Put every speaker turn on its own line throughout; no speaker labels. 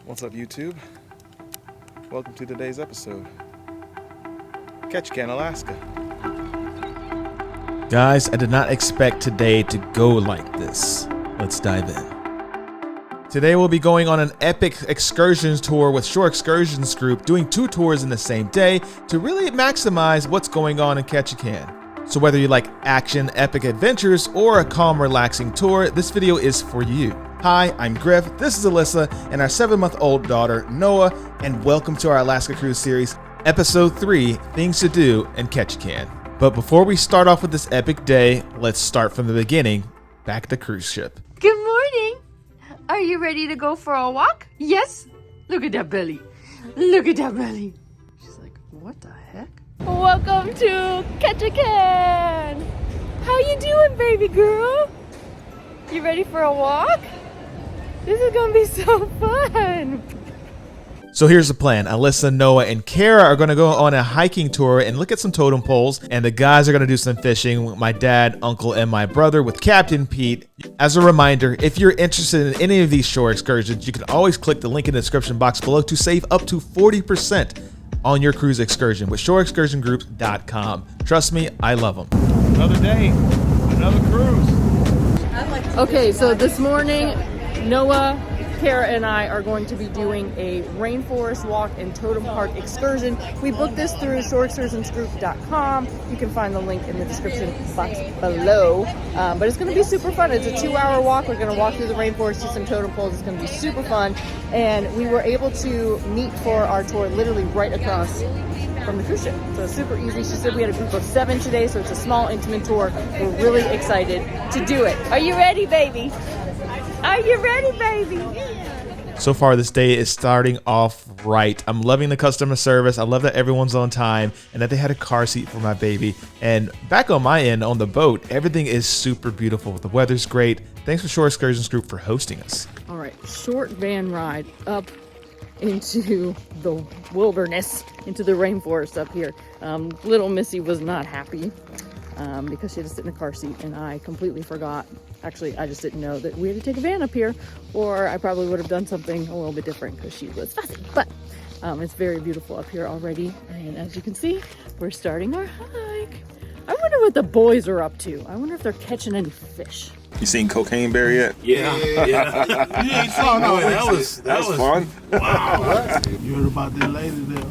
What's up, YouTube? Welcome to today's episode. Ketchikan, Alaska. Guys, I did not expect today to go like this. Let's dive in. Today we'll be going on an epic excursions tour with Shore Excursions group, doing 2 tours in the same day to really maximize what's going on in Ketchikan. So whether you like action, epic adventures, or a calm, relaxing tour, this video is for you. Hi, I'm Griff, this is Alyssa, and our 7-month-old daughter, Noah, and welcome to our Alaska Cruise Series, Episode 3, Things to Do in Ketchikan. But before we start off with this epic day, let's start from the beginning, back at the cruise ship.
Good morning! Are you ready to go for a walk? Yes? Look at that belly. Look at that belly. She's like, what the heck? Welcome to Ketchikan! How you doing, baby girl? You ready for a walk? This is gonna be so fun!
So here's the plan. Alyssa, Noah, and Kara are going to go on a hiking tour and look at some totem poles, and the guys are going to do some fishing with my dad, uncle, and my brother with Captain Pete. As a reminder, if you're interested in any of these shore excursions, you can always click the link in the description box below to save up to 40% on your cruise excursion with shoreexcursiongroups.com. Trust me, I love them. Another day, another cruise.
Okay, so this morning, Noah, Kara, and I are going to be doing a rainforest walk and totem park excursion. We booked this through shoreexcursionsgroup.com. You can find the link in the description box below. But it's going to be super fun. It's a 2-hour walk. We're going to walk through the rainforest, see some totem poles. It's going to be super fun. And we were able to meet for our tour literally right across from the cruise ship. So it's super easy. She said we had a group of 7 today, so it's a small, intimate tour. We're really excited to do it. Are you ready, baby? Are you ready, baby?
So far, this day is starting off right. I'm loving the customer service. I love that everyone's on time and that they had a car seat for my baby. And back on my end, on the boat, everything is super beautiful. The weather's great. Thanks for Shore Excursions Group for hosting us.
All right, short van ride up into the wilderness, into the rainforest up here. Little Missy was not happy because she had to sit in a car seat, and I completely forgot. Actually, I just didn't know that we had to take a van up here, or I probably would have done something a little bit different because she was fussy. But it's very beautiful up here already, and as you can see, we're starting our hike. I wonder what the boys are up to. I wonder if they're catching any fish.
You seen Cocaine Bear yet?
Yeah. You ain't seen that was
fun.
Wow. You heard about that lady that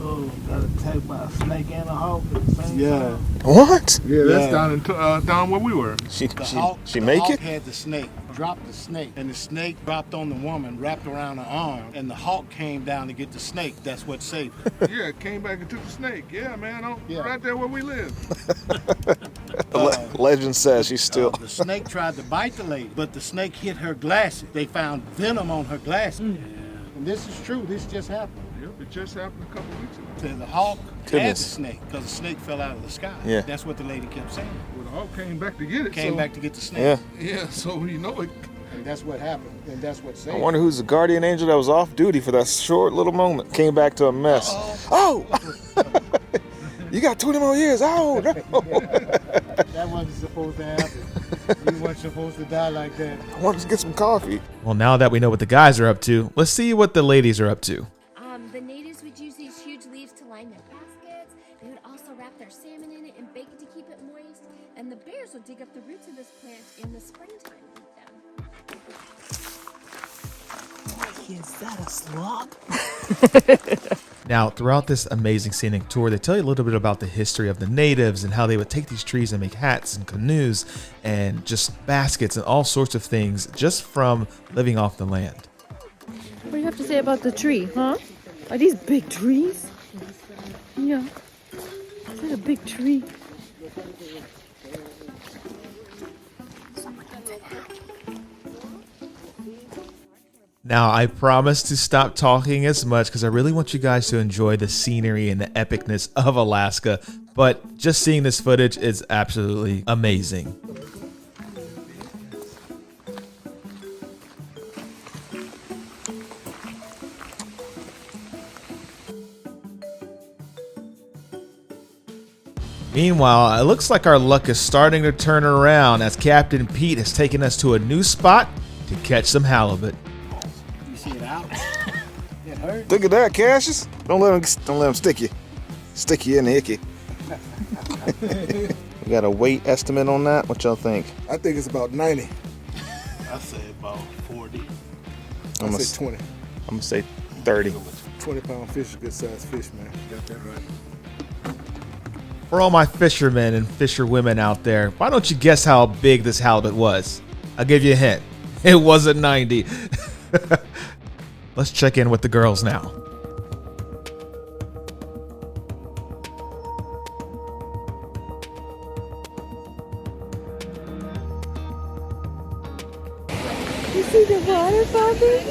got attacked by a snake and a hawk at the same time?
What?
Yeah, that's down where we were.
She
The
make
hawk
it?
had the snake, dropped the snake, and the snake dropped on the woman, wrapped around her arm, and the hawk came down to get the snake. That's what saved her.
Yeah, came back and took the snake. Yeah, man,
Yeah.
right there where we live.
Legend says she's still.
The snake tried to bite the lady, but the snake hit her glasses. They found venom on her glasses. And this is true. This just happened.
Yep, it just happened a couple weeks ago.
To the hawk and the
Goodness.
snake, because the snake fell out of the sky.
Yeah.
That's what the lady kept saying.
Well, the hawk came back to get it.
Came
so,
back to get the snake.
Yeah.
Yeah, so you know it.
And that's what happened. And that's what saved
I
her.
wonder who's the guardian angel that was off duty for that short little moment. Came back to a mess. Oh! You got 20 more years. Oh, no.
That wasn't supposed to happen. You weren't supposed to die like that.
I wanted to get some coffee. Well, now that we know what the guys are up to, let's see what the ladies are up to.
The natives would use these huge leaves to line their baskets. They would also wrap their salmon in it and bake it to keep it moist. And the bears would dig up the roots of this plant in the springtime and eat them.
Is that a slop?
Now, throughout this amazing scenic tour, they tell you a little bit about the history of the natives and how they would take these trees and make hats and canoes and just baskets and all sorts of things just from living off the land.
What do you have to say about the tree, huh? Are these big trees? Yeah. Is that a big tree?
Now, I promise to stop talking as much because I really want you guys to enjoy the scenery and the epicness of Alaska, but just seeing this footage is absolutely amazing. Meanwhile, it looks like our luck is starting to turn around as Captain Pete has taken us to a new spot to catch some halibut.
You see it out? Yeah,
Look at that, Cassius. Don't let him stick you. Stick you in the icky. We got a weight estimate on that. What y'all think?
I think it's about 90.
I say about 40.
I'm
I say 20.
I'm gonna say 30.
20-pound fish is a good sized fish, man. You got that right.
For all my fishermen and fisherwomen out there, why don't you guess how big this halibut was? I'll give you a hint. It wasn't 90. Let's check in with the girls now.
You see the waterfall, baby?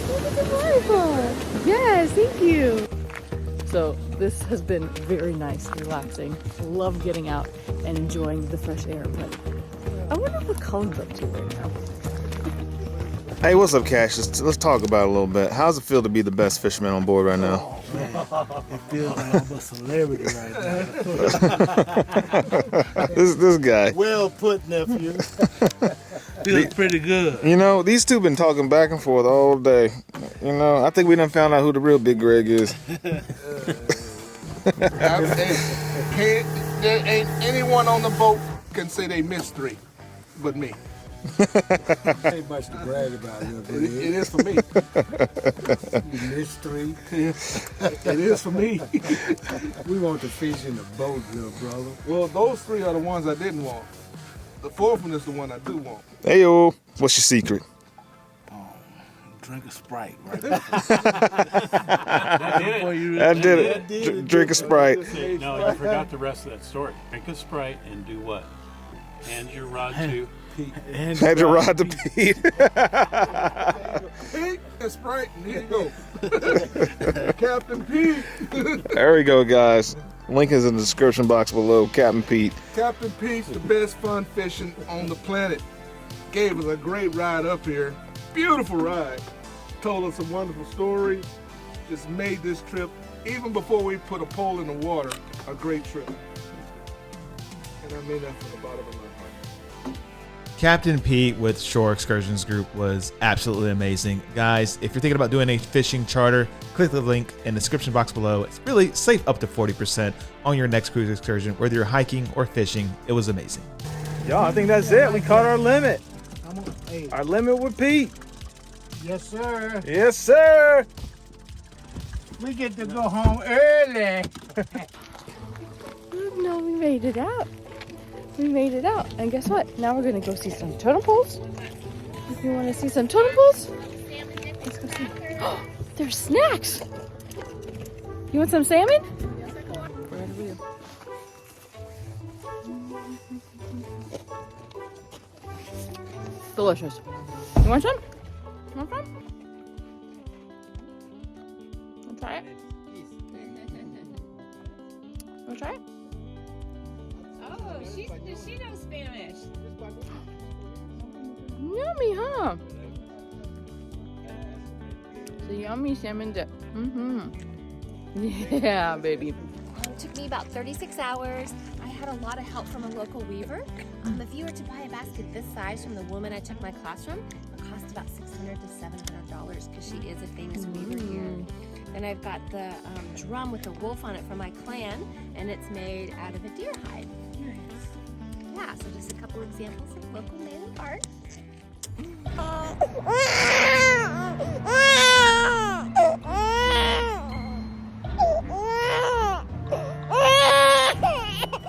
Look at the waterfall. Yes, thank you. So this has been very nice, relaxing. Love getting out and enjoying the fresh air, but I wonder what Colin's up to right now.
Hey, what's up, Cassius? Let's talk about it a little bit. How's it feel to be the best fisherman on board right now?
It feels like I'm a celebrity right now.
This guy.
Well put, nephew. Feels pretty good.
You know, these two been talking back and forth all day. You know, I think we done found out who the real Big Greg is.
There ain't anyone on the boat can say they missed 3 but me.
Ain't much to brag about, little bit.
It is for me.
You missed 3.
It is for me.
We want to fish in the boat, little brother.
Well, those 3 are the ones I didn't want. The 4th one is the one I do want.
Hey, yo, what's your secret?
Drink a Sprite, right?
I did it. Drink a Sprite.
No, you forgot the rest of that story. Drink a Sprite and do what? Hand your rod to
Had your rod to Pete.
Pete and Sprite, and here you go. Captain Pete.
There we go, guys. Link is in the description box below. Captain Pete.
Captain Pete's the best fun fishing on the planet. Gave us a great ride up here. Beautiful ride. Told us some wonderful stories. Just made this trip, even before we put a pole in the water, a great trip. And I mean that from the bottom of my heart.
Captain Pete with Shore Excursions Group was absolutely amazing. Guys, if you're thinking about doing a fishing charter, click the link in the description box below. It's really safe up to 40% on your next cruise excursion, whether you're hiking or fishing. It was amazing.
Y'all, I think that's it. We caught our limit.
Hey,
Our limit with Pete.
yes, sir.
Yes, sir.
We get to go home early.
No, we made it out. We made it out. And guess what? Now we're going to go see some totem poles. If you want to see some totem poles, let's go see. Oh, there's snacks. You want some salmon? Right over here. Delicious. You want some? You want some? Want to try it? Want to try it?
Oh, she knows Spanish.
Yummy, huh? It's a yummy salmon dip. Yeah, baby.
It took me about 36 hours. I had a lot of help from a local weaver. If you were to buy a basket this size from the woman I took my class from, it cost about $600 to $700 because she is a famous weaver here. Then I've got the drum with the wolf on it from my clan, and it's made out of a deer hide. Yeah, so just a couple examples of local native art.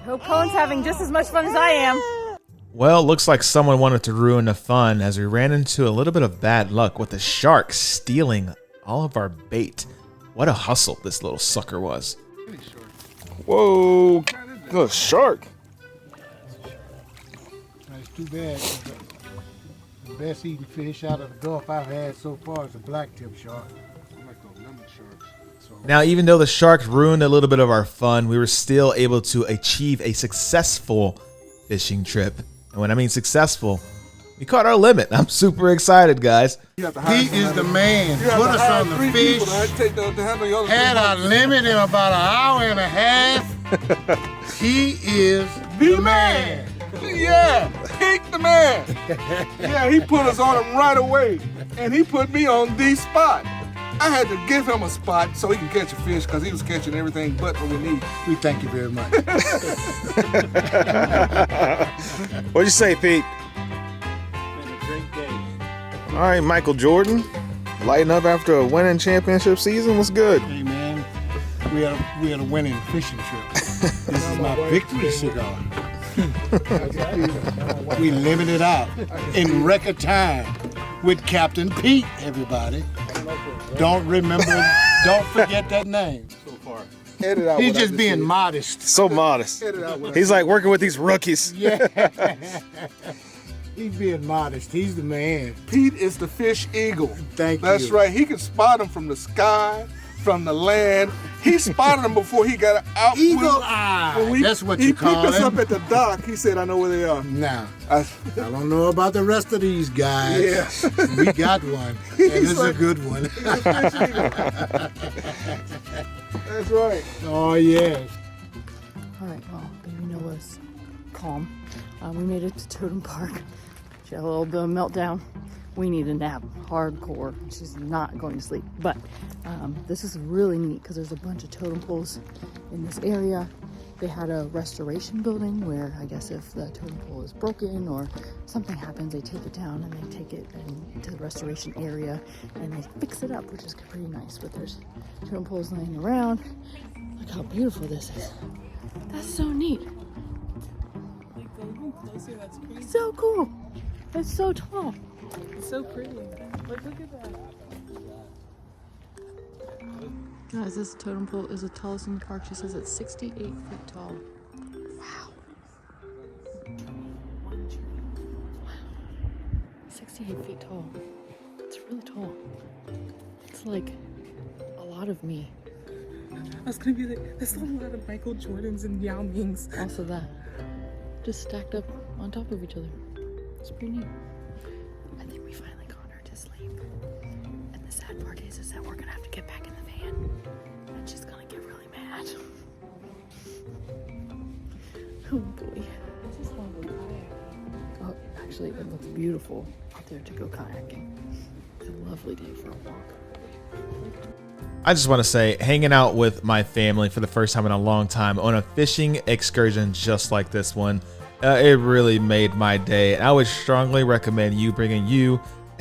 Hope Colin's having just as much fun as I am.
Well, looks like someone wanted to ruin the fun as we ran into a little bit of bad luck with the shark stealing all of our bait. What a hustle this little sucker was.
Whoa. Look, shark.
It's too bad. The best eating fish out of the Gulf I've had so far is a blacktip shark.
I like those lemon sharks.
Now, even though the shark ruined a little bit of our fun, we were still able to achieve a successful fishing trip. And when I mean successful, we caught our limit. I'm super excited, guys.
He is the man. Put us on the fish. Had our limit in about an hour and a half. He is the man.
Yeah, Pete the man. Yeah, he put us on him right away. And he put me on the spot. I had to give him a spot so he can catch a fish because he was catching everything but what we need.
We thank you very much.
What'd you say, Pete?
Been a great day.
All right, Michael Jordan, lighting up after a winning championship season. What's good?
Hey man, we had a winning fishing trip. This is my victory cigar. We limited out in record time with Captain Pete, everybody. Don't forget that name.
So far.
Edit out
He's
what I
just being
said.
modest.
So modest.
Edit out what I
He's like working with these rookies.
Yeah. He's being modest. He's the man.
Pete is the fish eagle.
Thank you.
That's right. He can spot them from the sky, from the land. He spotted them before he got out.
Eagle eye. That's what you call
He picked us
him.
up at the dock. He said, I know where they are.
Now,
I,
I don't know about the rest of these guys.
Yeah.
We got one. And it's
like-
a good one.
that's right.
Oh, yes.
All right, well, baby Noah's calm. We made it to Totem Park. She had a little bit of a meltdown. We need a nap, hardcore. She's not going to sleep. But this is really neat because there's a bunch of totem poles in this area. They had a restoration building where I guess if the totem pole is broken or something happens, they take it down and they take it to the restoration area and they fix it up, which is pretty nice. But there's totem poles laying around. Look how beautiful this is. That's so neat.
That's crazy.
So cool. It's so tall.
It's so pretty. Like, look at that.
Guys, this totem pole is the tallest in the park. She says it's 68 feet tall. Wow. 68 feet tall. It's really tall. It's like a lot of me.
I was gonna be like, that's a lot of Michael Jordans and Yao Mings.
Also that. Just stacked up on top of each other. It's pretty neat. I think we finally got her to sleep. And the sad part is that we're gonna have to get back in the van. And she's gonna get really mad. Oh boy. Oh, actually, it looks beautiful out there to go kayaking. It's a lovely day for a walk.
I just want to say, hanging out with my family for the first time in a long time on a fishing excursion just like this one, it really made my day. I would strongly recommend you bringing you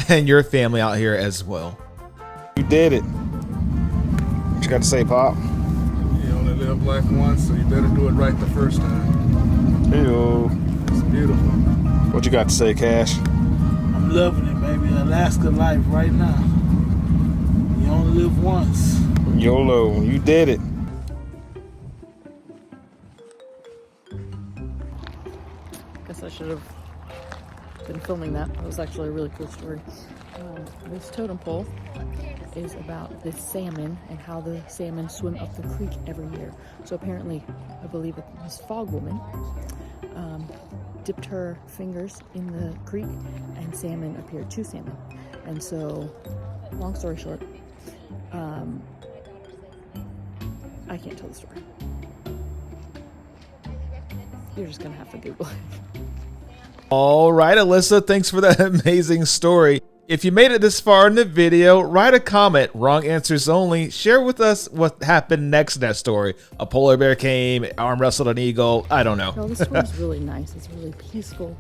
and your family out here as well.
You did it. What you got to say, Pop?
You only live life once, so you better do it right the first time.
Hey-o.
It's beautiful.
What you got to say, Cash?
I'm loving it, baby. Alaska life right now. You only live once.
YOLO. You did it.
Guess I should have been filming that. That was actually a really cool story. This totem pole is about the salmon and how the salmon swim up the creek every year. So apparently, I believe it was Fog Woman dipped her fingers in the creek and salmon appeared, 2 salmon. And so, long story short, I can't tell the story. You're just gonna have to Google it.
All right, Alyssa, thanks for that amazing story. If you made it this far in the video, write a comment, wrong answers only. Share with us what happened next in that story. A polar bear came, arm wrestled an eagle. I don't know.
No, this story's really nice. It's really peaceful.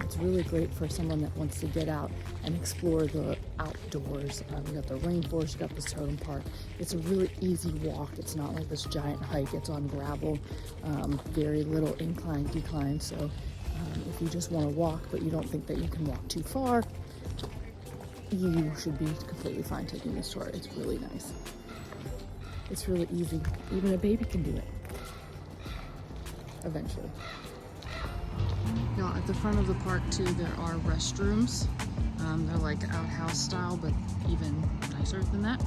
It's really great for someone that wants to get out and explore the outdoors. We got the rainforest, we got this totem park. It's a really easy walk. It's not like this giant hike. It's on gravel, very little incline, decline. So if you just want to walk, but you don't think that you can walk too far, you should be completely fine taking this tour. It's really nice. It's really easy. Even a baby can do it. Eventually. Now at the front of the park too, there are restrooms. They're like outhouse style, but even nicer than that.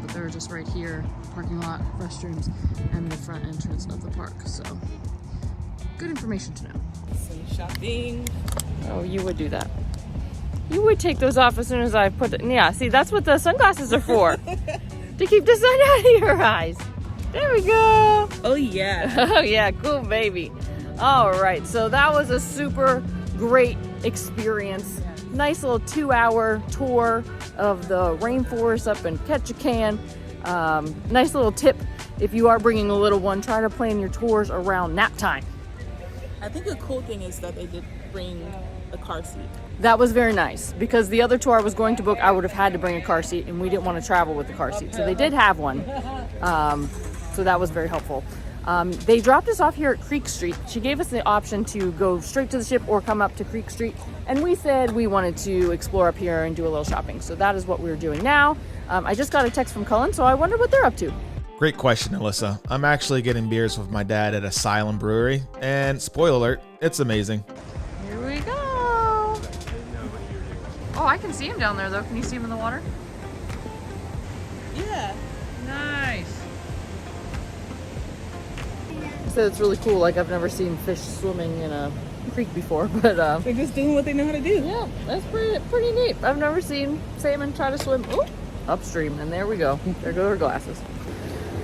But they're just right here, parking lot, restrooms, and the front entrance of the park. So good information to know.
Some shopping.
Oh, you would do that. You would take those off as soon as I put it. Yeah, see, that's what the sunglasses are for. To keep the sun out of your eyes. There we go.
Oh yeah.
Oh yeah, cool baby. All right, so that was a super great experience Nice little 2-hour tour of the rainforest up in Ketchikan. Nice little tip, if you are bringing a little one, try to plan your tours around nap time.
I think a cool thing is that they did bring a car seat.
That was very nice, because the other tour I was going to book, I would have had to bring a car seat, and we didn't want to travel with the car seat. So they did have one. So that was very helpful. They dropped us off here at Creek Street. She gave us the option to go straight to the ship or come up to Creek Street. And we said we wanted to explore up here and do a little shopping. So that is what we're doing now. I just got a text from Cullen, so I wonder what they're up to.
Great question, Alyssa. I'm actually getting beers with my dad at Asylum Brewery. And spoiler alert, it's amazing.
Here we go. Oh, I can see him down there though. Can you see him in the water?
Yeah.
Nice. So it's really cool. Like, I've never seen fish swimming in a creek before, but
They're just doing what they know how to do.
yeah, that's pretty neat. I've never seen salmon try to swim upstream, and there we go. There go our glasses.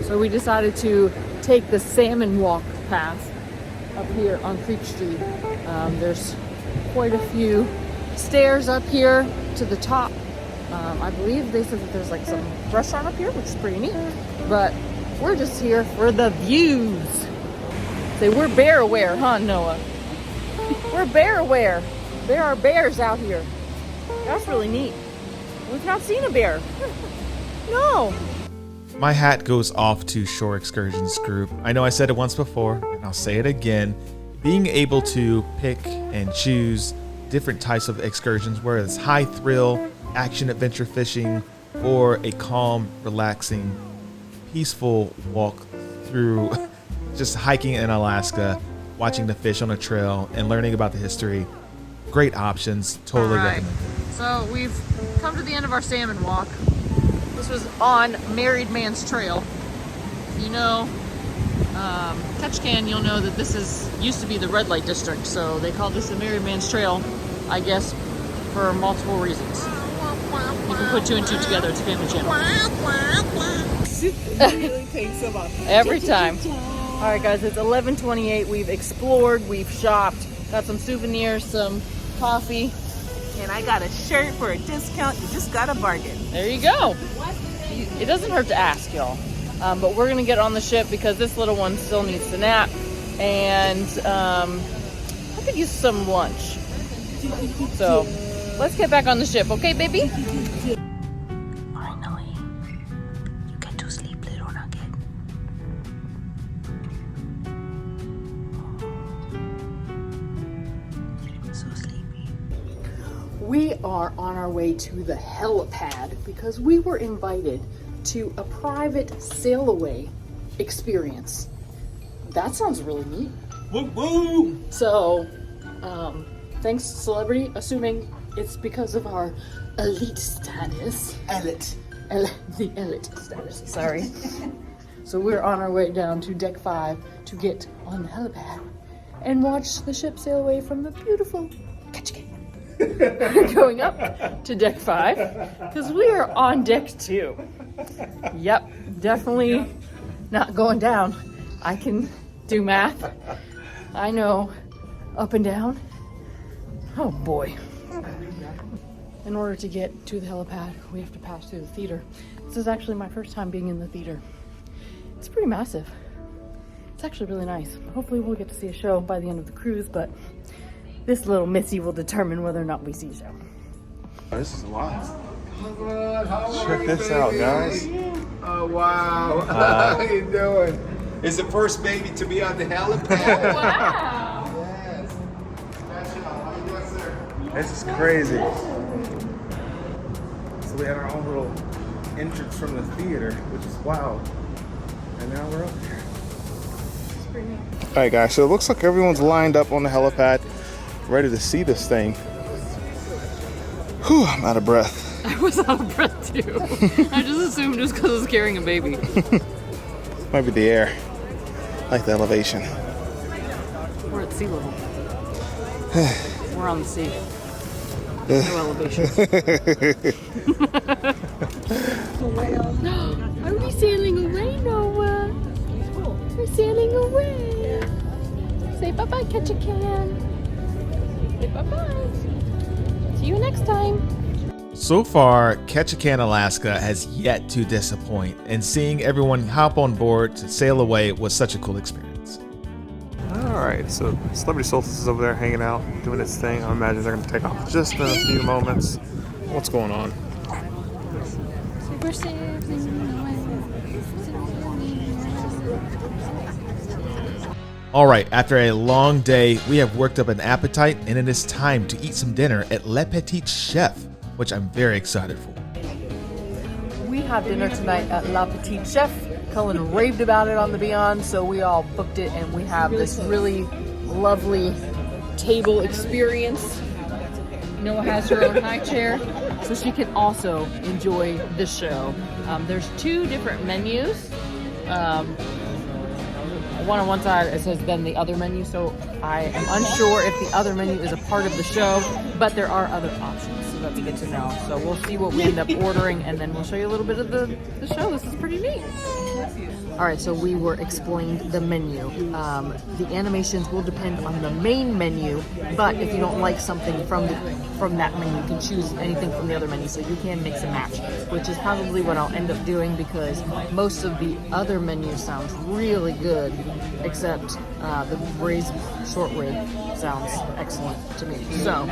So we decided to take the salmon walk path up here on Creek Street. There's quite a few stairs up here to the top. I believe they said that there's like some restaurant up here, which is pretty neat. But we're just here for the views. Say, we're bear aware, huh, Noah? We're bear aware. There are bears out here. That's really neat. We've not seen a bear. No.
My hat goes off to Shore Excursions group. I know I said it once before, and I'll say it again. Being able to pick and choose different types of excursions, whether it's high thrill, action adventure fishing, or a calm, relaxing, peaceful walk through just hiking in Alaska, watching the fish on a trail, and learning about the history. Great options. Totally recommend it.
So we've come to the end of our salmon walk. This was on Married Man's Trail. If you know Ketchikan, you'll know that this used to be the red light district. So they called this the Married Man's Trail, I guess, for multiple reasons. You can put 2 and 2 together. It's a family channel.
Really takes them up.
Every time. All right, guys, it's 11:28. We've explored, we've shopped, got some souvenirs, some coffee.
And I got a shirt for a discount. You just got a bargain.
There you go. It doesn't hurt to ask, y'all. But we're gonna get on the ship because this little one still needs to nap, and I could use some lunch. So let's get back on the ship, okay, baby?
Finally, you get to sleep, little nugget. So sleepy.
We are on our way to the helipad because we were invited to a private sail-away experience. That sounds really neat.
Woo woo!
So, thanks to Celebrity, assuming it's because of our elite status. The elite status, sorry. So we're on our way down to deck 5 to get on the helipad and watch the ship sail away from the beautiful Ketchikan. Going up to deck 5 because we are on deck 2. Yep, definitely not going down. I can do math. I know up and down. Oh boy. In order to get to the helipad, we have to pass through the theater. This is actually my first time being in the theater. It's pretty massive. It's actually really nice. Hopefully we'll get to see a show by the end of the cruise, but this little Missy will determine whether or not we see a show.
This is a lot. Check this out, guys.
Oh, wow. How you doing? It's the first baby to be on the helipad.
Wow!
Yes. How you doing, sir?
This is crazy. So we had our own little entrance from the theater, which is wild. And now we're up here. All right, guys, so it looks like everyone's lined up on the helipad, ready to see this thing. Whew, I'm out of breath.
I was out of breath too. I just assumed just because I was carrying a baby.
Might be the air. I like the elevation.
We're at sea level. We're on the sea. No elevation. Are we sailing away, Noah? We're sailing away. Say bye-bye, Ketchikan. Say bye-bye. See See you next time.
So far, Ketchikan, Alaska has yet to disappoint, and seeing everyone hop on board to sail away was such a cool experience.
Alright, so Celebrity Solstice is over there hanging out, doing its thing. I imagine they're going to take off just in a few moments. What's going on?
Alright, after a long day, we have worked up an appetite, and it is time to eat some dinner at Le Petit Chef, which I'm very excited for.
We have dinner tonight at La Petite Chef. Cullen raved about it on the Beyond, so we all booked it, and we have this really lovely table experience. Noah has her own high chair, so she can also enjoy the show. There's 2 different menus. One on one side, it says then the other menu, so I am unsure if the other menu is a part of the show, but there are other options, so that's good to know. So we'll see what we end up ordering, and then we'll show you a little bit of the show. This is pretty neat. All right, so we were explained the menu. The animations will depend on the main menu, but if you don't like something from that menu, you can choose anything from the other menu, so you can mix and match, which is probably what I'll end up doing because most of the other menus sounds really good, except the braised short rib sounds excellent to me. So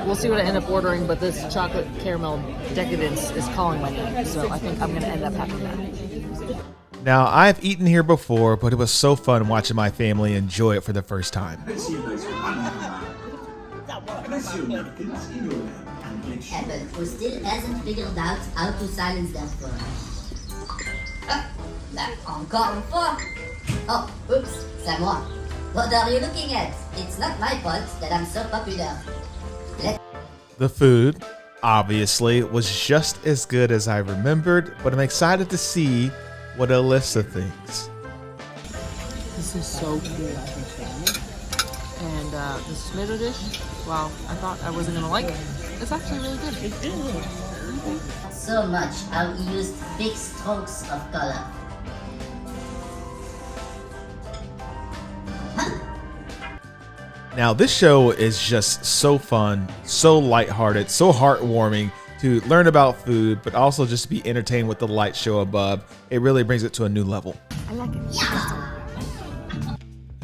we'll see what I end up ordering, but this chocolate caramel decadence is calling my name, so I think I'm going to end up having that.
Now, I've eaten here before, but it was so fun watching my family enjoy it for the first time.
Apple, who still hasn't figured out how to silence that phone. Encore une fois. Oh, oops, c'est moi. What are you looking at? It's not my fault that I'm so popular.
The food, obviously, was just as good as I remembered, but I'm excited to see what Alyssa thinks.
This is so cool. And this tomato dish, wow, I thought I wasn't gonna like it. It's actually really good.
So much how he used big strokes of color.
Now, this show is just so fun, so lighthearted, so heartwarming to learn about food, but also just to be entertained with the light show above. It really brings it to a new level.
I like it.
Yeah.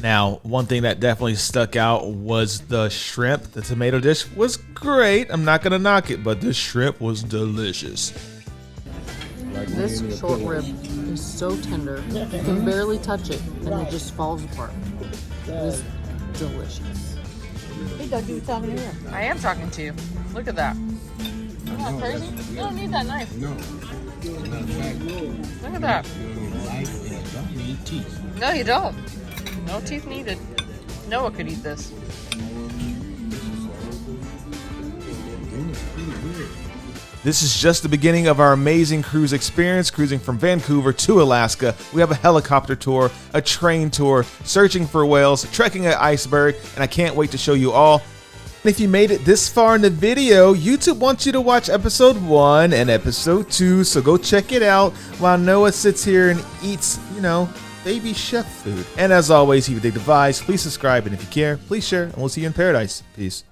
Now, one thing that definitely stuck out was the shrimp. The tomato dish was great. I'm not going to knock it, but the shrimp was delicious.
This short rib is so tender. You can barely touch it, and it just falls apart. It is delicious. Hey, Doug, you talking to you? I am talking to you. Look at that. Isn't that crazy? You don't need that knife.
No.
Look at that.
Don't need teeth.
No, you don't. No teeth needed. Noah could eat this.
This is just the beginning of our amazing cruise experience, cruising from Vancouver to Alaska. We have a helicopter tour, a train tour, searching for whales, trekking an iceberg, and I can't wait to show you all. And if you made it this far in the video, YouTube wants you to watch episode 1 and episode 2, so go check it out while Noah sits here and eats, baby chef food. And as always, if you dig the vibes, please subscribe, and if you care, please share, and we'll see you in paradise. Peace.